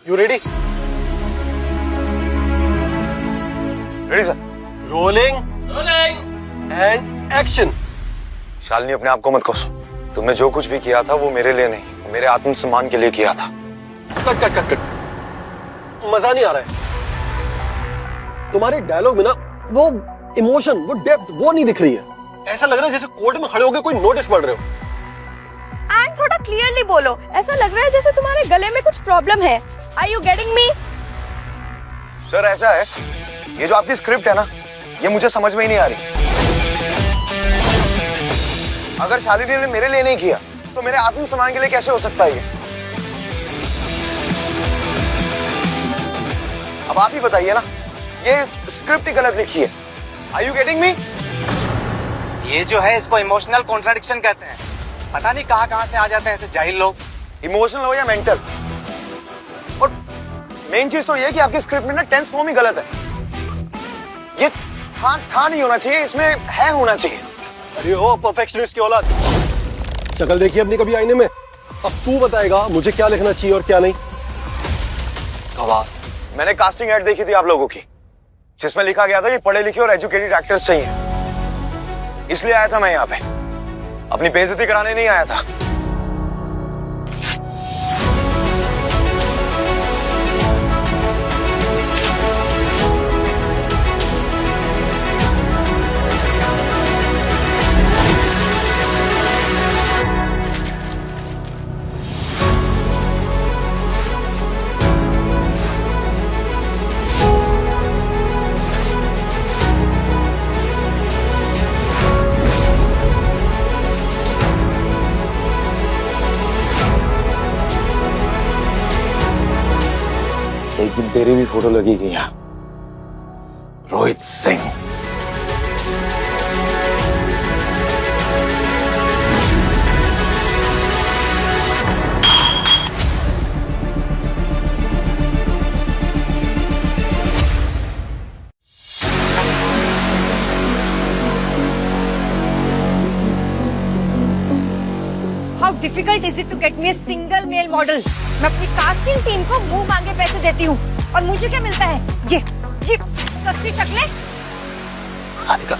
You ready? Ready sir. Rolling rolling. and action. Shalini अपने आप को मत कोसो। तुमने जो कुछ भी किया था वो मेरे लिए नहीं, मेरे आत्मसम्मान के लिए किया था। Cut cut cut cut. मजा नहीं आ रहा है। तुम्हारे डायलॉग में ना वो इमोशन, वो डेप्थ, वो नहीं दिख रही है। ऐसा लग रहा है जैसे कोर्ट में खड़े होकर कोई नोटिस पढ़ रहे हो। एंड थोड़ा क्लियरली बोलो, ऐसा लग रहा है जैसे तुम्हारे गले में कुछ प्रॉब्लम है। Are you getting me? Sir ऐसा है, ये जो आपकी स्क्रिप्ट है ना, ये मुझे समझ में ही नहीं आ रही। अगर शालिनी ने मेरे लिए नहीं किया तो मेरे आत्मसम्मान के लिए कैसे हो सकता है ये? अब आप ही बताइए ना, ये स्क्रिप्ट ही गलत लिखी है। Are you getting me? ये जो है इसको इमोशनल कॉन्ट्राडिक्शन कहते हैं। पता नहीं कहां से आ जाते हैं ऐसे जाहिल लोग। इमोशनल हो या मेंटल। और मेन चीज तो ये कि आपकी स्क्रिप्ट में ना टेंस फॉर्म ही गलत है। ये था नहीं होना चाहिए, इसमें है होना चाहिए। अरे हो परफेक्शनिस्ट की औलाद। शक्ल देखी अपनी कभी आईने में? अब तू बताएगा मुझे क्या लिखना चाहिए और क्या नहीं। मैंने कास्टिंग एड देखी थी आप लोगों की, जिसमें लिखा गया था कि पढ़े लिखे और एजुकेटेड एक्टर्स चाहिए। इसलिए आया था मैं यहाँ पे, अपनी बेइज्जती कराने नहीं आया था। एक दिन तेरी भी फोटो लगेगी यहाँ, Rohit Singh. How difficult is it to get me a single male model? मैं अपनी कास्टिंग टीम को मुंह मांगे पैसे देती हूँ और मुझे क्या मिलता है? ये सस्ती शक्लें। राधिका,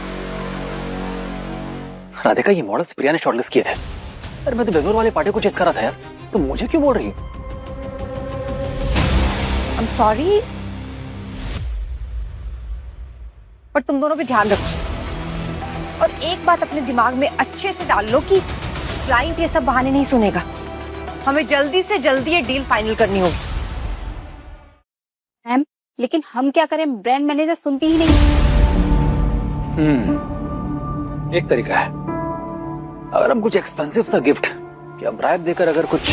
राधिका, ये मॉडल्स प्रिया ने शॉर्टलिस्ट किए थे। अरे मैं तो बेंगलोर वाले पार्टी को चेक कर रहा था यार, तो मुझे क्यों बोल रही हूँ? आई एम सॉरी, पर तुम दोनों भी ध्यान रखो और एक बात अपने दिमाग में अच्छे से डाल लो कि क्लाइंट ये सब बहाने नहीं सुनेगा। हमें जल्दी से जल्दी ये डील फाइनल करनी होगी। मैम, लेकिन हम क्या करें? ब्रांड मैनेजर सुनती ही नहीं। एक तरीका है, अगर हम कुछ एक्सपेंसिव सा गिफ्ट या ब्राइब देकर अगर कुछ,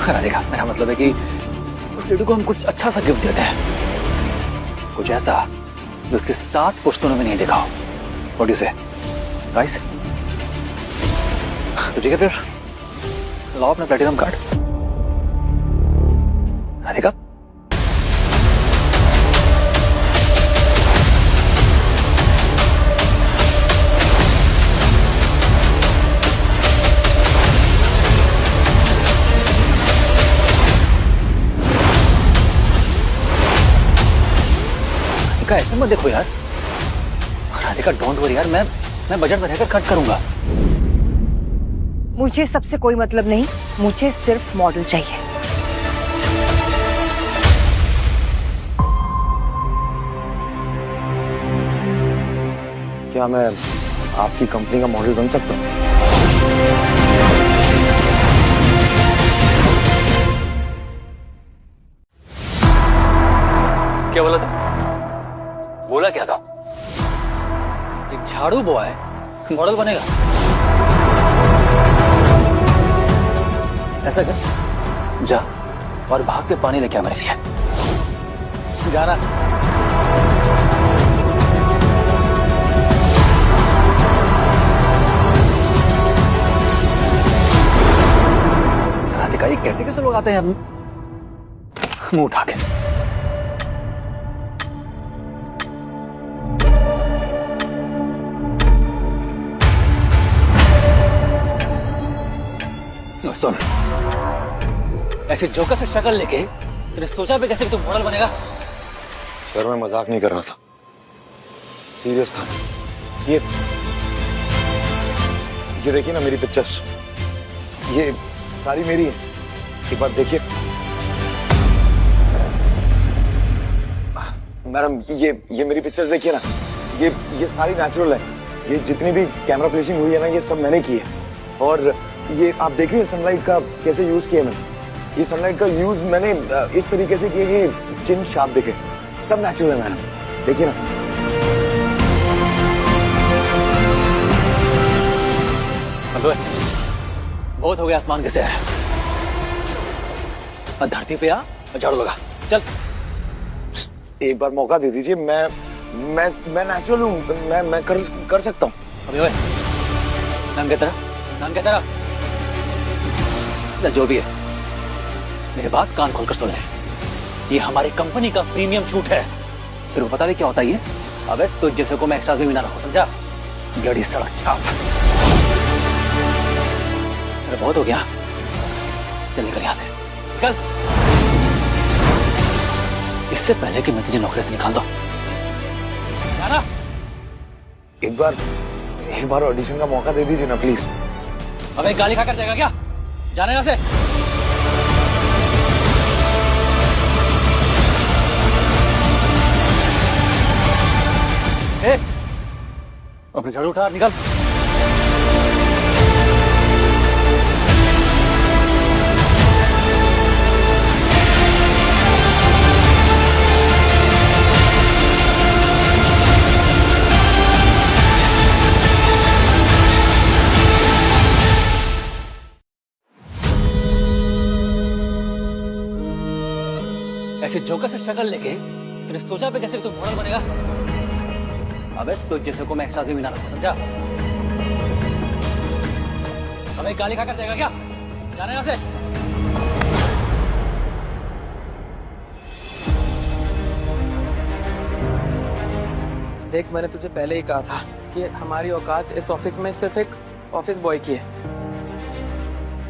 राधिका मेरा मतलब है कि उस लेडी को हम कुछ अच्छा सा गिफ्ट देते हैं, कुछ ऐसा जो उसके 7 पुश्तों में नहीं देखा हो। व्हाट डू से गाइस? तो ठीक है, फिर लाओ अपना प्लेटिनम कार्ड। राधिका, राधिका ऐसे मत देखो यार। राधिका डोंट वरी यार, मैं बजट में रहकर खर्च करूंगा। मुझे सबसे कोई मतलब नहीं, मुझे सिर्फ मॉडल चाहिए। क्या मैं आपकी कंपनी का मॉडल बन सकता हूँ? क्या बोला था? बोला क्या था? एक झाड़ू बॉय मॉडल बनेगा? ऐसा कर, जा और भाग के पानी लेके आ मेरे लिए। जाना। राधिका, ये कैसे कैसे लोग आते हैं मुंह उठा के? सुन, ऐसे जोकर से शक्ल लेके तूने सोचा भी कैसे कि तू मॉडल बनेगा? सर मैं मजाक नहीं कर रहा था, सीरियस था। ये देखिए ना मेरी पिक्चर्स, ये सारी मेरी है। एक बार देखिए मैडम, ये मेरी पिक्चर्स देखिए ना, ये सारी नेचुरल है। ये जितनी भी कैमरा प्लेसिंग हुई है ना, ये सब मैंने की है। और ये आप देख रहे हैं सनलाइट का कैसे यूज किया मैंने। ये सनलाइट का यूज मैंने इस तरीके से किया कि चिन शार्प दिखे। सब नेचुरल है मैडम, देखिए ना। अबे, बहुत हो गया आसमान के सैर। और धरती पे आ और झाड़ू लगा, चल। एक बार मौका दे दीजिए, मैं नेचुरल हूँ, मैं कर सकता हूँ। अबे ओए, नाम क्या तेरा? नाम क्या तेरा? चल जो भी है, मेरी बात कान खोलकर सुन ले। ये हमारी कंपनी का प्रीमियम शूट है। फिर वो पता भी क्या होता है ये? अबे तुझ जैसे को मैं एक्स्ट्रा भी ना रखूं, समझा? ब्लडी सड़क छाप। अरे बहुत हो गया, चल निकल यहाँ से, निकल। इससे पहले कि मैं तुझे नौकरी से निकाल दूं। जाना। एक बार ऑडिशन का मौका दे दीजिए ना प्लीज। अबे गाली खाकर जाएगा क्या? जाना यहाँ से। अपने झाड़ू उठा, निकल। ऐसे जोकर से शक्ल लेके तूने सोचा भी कैसे कि तू मॉडल बनेगा? अबे तुझ जैसे को मैं एहसास भी ना रखूं, समझा? अबे गाली खाकर जाएगा क्या? जाना यहाँ से। देख, मैंने तुझे पहले ही कहा था कि हमारी औकात इस ऑफिस में सिर्फ एक ऑफिस बॉय की है।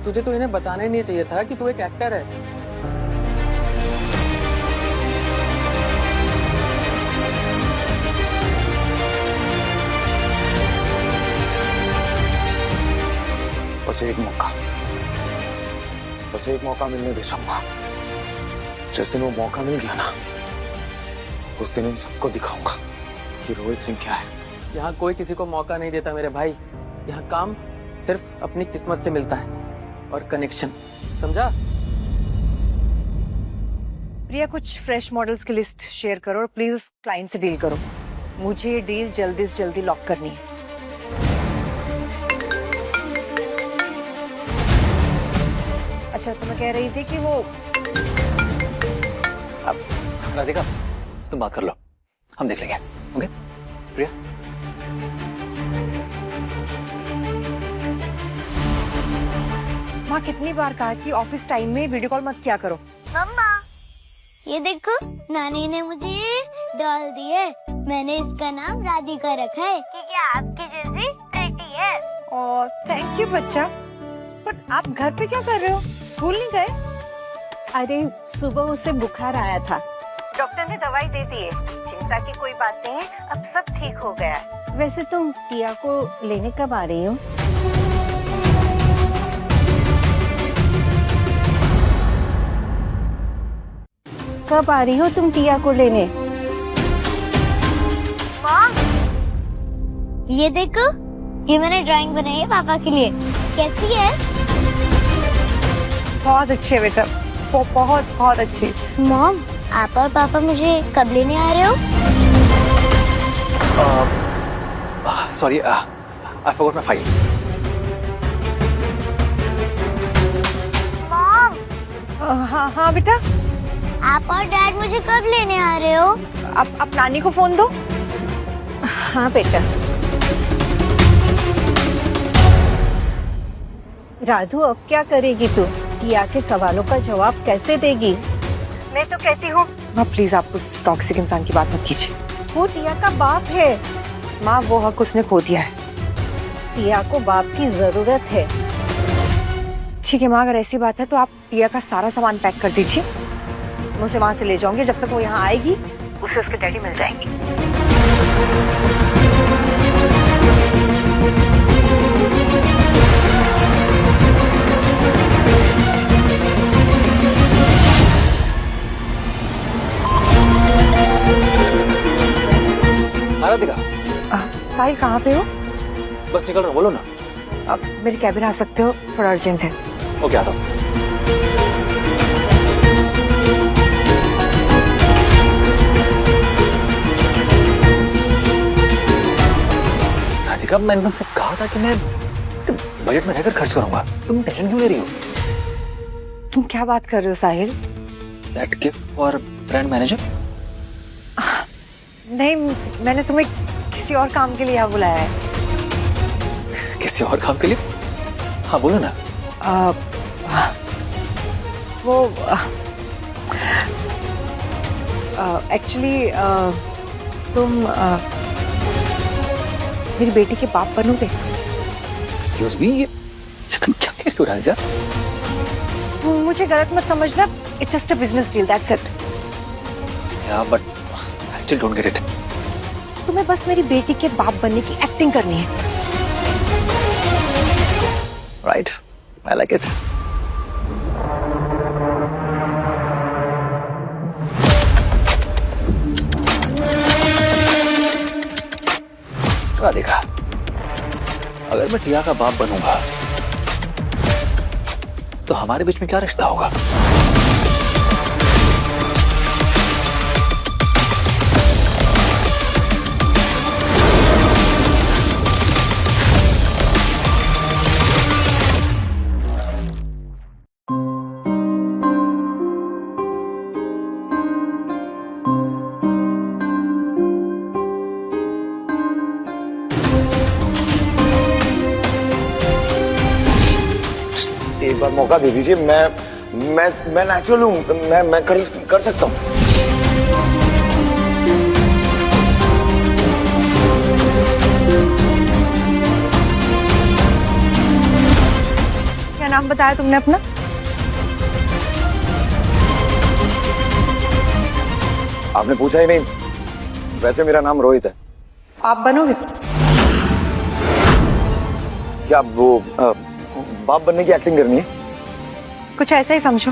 तुझे तो इन्हें बताना ही नहीं चाहिए था कि तू एक एक्टर है। बस एक मौका मिलने दे शम्मा। जिस दिन वो मौका मिल गया ना, उस दिन इन सबको दिखाऊंगा कि रोहित सिंह क्या है। यहाँ कोई किसी को मौका नहीं देता मेरे भाई। यहाँ काम सिर्फ अपनी किस्मत से मिलता है और कनेक्शन, समझा? प्रिया, कुछ फ्रेश मॉडल्स की लिस्ट शेयर करो और प्लीज उस क्लाइंट से डील करो। मुझे ये डील जल्दी से जल्दी लॉक करनी है। अच्छा, तो मैं कह रही थी कि वो अब राधिका तुम बात कर लो, हम देख लेंगे। ओके प्रिया? माँ कितनी बार कहा कि ऑफिस टाइम में वीडियो कॉल मत किया करो। मम्मा, ये देखो, नानी ने मुझे ये डाल दी है। मैंने इसका नाम राधिका रखा है क्योंकि आपकी जैसी प्रिटी है। और थैंक यू बच्चा। पर आप घर पे क्या कर रहे हो? स्कूल नहीं गए? अरे सुबह उसे बुखार आया था। डॉक्टर ने दवाई दे दी है, चिंता की कोई बात नहीं है, अब सब ठीक हो गया है। वैसे तुम टिया को लेने कब आ रही हो? कब आ रही हो तुम टिया को लेने? मॉम, ये देखो, ये मैंने ड्राइंग बनाई है पापा के लिए। कैसी है? बहुत अच्छी है बेटा, बहुत बहुत अच्छी। मॉम, आप और पापा मुझे कब लेने आ रहे हो? Sorry, I forgot my file. Mom, हाँ बेटा। आप और डैड मुझे कब लेने आ रहे हो? अब नानी को फोन दो। हाँ बेटा। राधु, अब क्या करेगी तू? टिया के सवालों का जवाब कैसे देगी? मैं तो कहती हूँ माँ, प्लीज आप उस टॉक्सिक इंसान की बात मत कीजिए। वो टिया का बाप है। माँ, वो हक उसने खो दिया है। टिया को बाप की जरूरत है। ठीक है माँ, अगर ऐसी बात है तो आप टिया का सारा सामान पैक कर दीजिए। मैं उसे वहां से ले जाऊंगी। जब तक वो यहाँ आएगी उसे उसके डैडी मिल जाएंगे। आराधिका, साहिल कहाँ पे हो? बस निकल रहा हूँ, बोलो ना। अब मेरे कैबिन आ सकते हो, थोड़ा अर्जेंट है। ओके, आता हूँ। राधिका, मैंने तुमसे कहा था कि मैं बजट में रहकर खर्च करूंगा। तुम टेंशन क्यों ले रही हो? तुम क्या बात कर रहे हो Sahil? That gift for brand manager? नहीं, मैंने तुम्हें किसी और काम के लिए यहाँ बुलाया है। किसी और काम के लिए? हाँ, बोलो ना। वो एक्चुअली तुम मेरी बेटी के बाप बनोगे। एक्सक्यूज मी, ये तुम क्या कह रही हो राधिका? मुझे गलत मत समझना, it's just a business deal, that's it. Yeah but I still don't get it. तुम्हें बस मेरी बेटी के बाप बनने की एक्टिंग करनी है। Right, I like it. Radhika, अगर मैं टिया का बाप बनूंगा तो हमारे बीच में क्या रिश्ता होगा? एक बार मौका दे दीजिए। मैं नेचुरल हूँ, मैं कर सकता हूँ। क्या नाम बताया तुमने अपना? आपने पूछा ही नहीं। वैसे मेरा नाम रोहित है। आप बनोगे? क्या वो बाप बनने की एक्टिंग करनी है? कुछ ऐसा ही समझो।